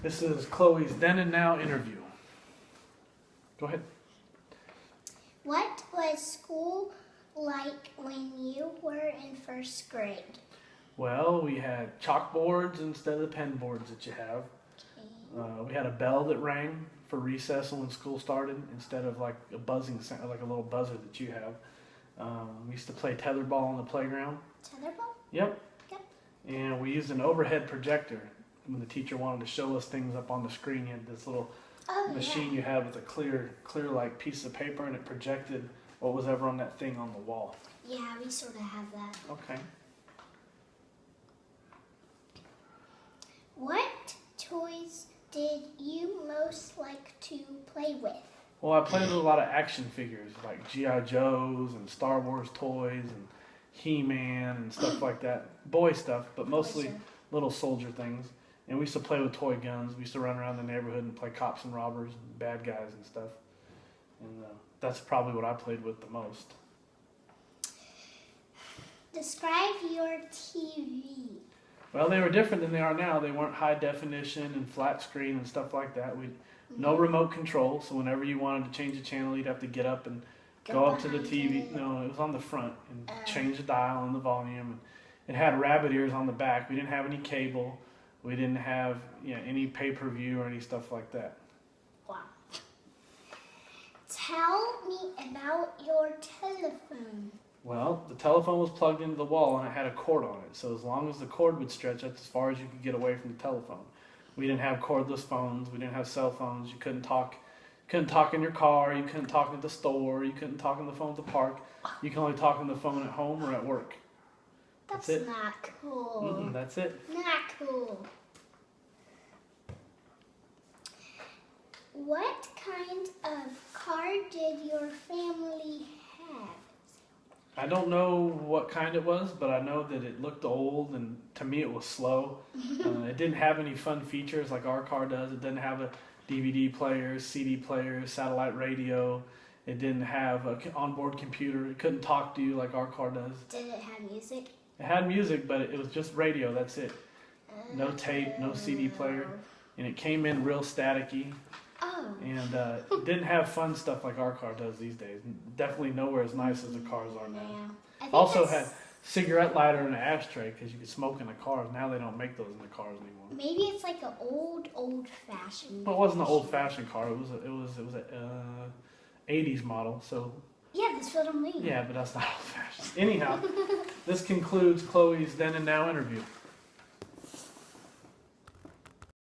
This is Chloe's then and now interview. Go ahead. What was school like when you were in first grade? Well, we had chalkboards instead of the pen boards that you have. Okay. We had a bell that rang for recess when school started instead of like a buzzing sound, like a little buzzer that you have. We used to play tetherball on the playground. Tetherball? Yep. Yep. And we used an overhead projector. When the teacher wanted to show us things up on the screen, you had this little machine you had with a clear like piece of paper, and it projected what was ever on that thing on the wall. Yeah, we sort of have that. Okay. What toys did you most like to play with? Well, I played with a lot of action figures like G.I. Joes and Star Wars toys and He-Man and stuff like that. Boy stuff, but mostly little soldier things. And we used to play with toy guns. We used to run around the neighborhood and play cops and robbers and bad guys and stuff. And that's probably what I played with the most. Describe your TV. Well, they were different than they are now. They weren't high definition and flat screen and stuff like that. No remote control, so whenever you wanted to change the channel, you'd have to get up and go up to the TV. No, it was on the front and change the dial and the volume. It had rabbit ears on the back. We didn't have any cable. We didn't have any pay-per-view or any stuff like that. Wow. Tell me about your telephone. Well, the telephone was plugged into the wall and it had a cord on it. So as long as the cord would stretch, that's as far as you could get away from the telephone. We didn't have cordless phones. We didn't have cell phones. You couldn't talk in your car. You couldn't talk at the store. You couldn't talk on the phone at the park. You can only talk on the phone at home or at work. That's it. not cool. That's it. Not cool. What kind of car did your family have? I don't know what kind it was, but I know that it looked old, and to me it was slow. It didn't have any fun features like our car does. It didn't have a DVD player, CD player, satellite radio. It didn't have an onboard computer. It couldn't talk to you like our car does. Did it have music? It had music, but it was just radio, that's it. No tape, no CD player, and it came in real staticky. Oh. And it didn't have fun stuff like our car does these days. Definitely nowhere as nice as the cars are now. Yeah. Also had cigarette lighter and an ashtray because you could smoke in the cars. Now they don't make those in the cars anymore. Maybe it's like an old-fashioned. Well, it wasn't an old-fashioned car. It was a 80s model. So yeah, that's what I mean. yeah, but that's not old-fashioned. Anyhow, this concludes Chloe's then and now interview.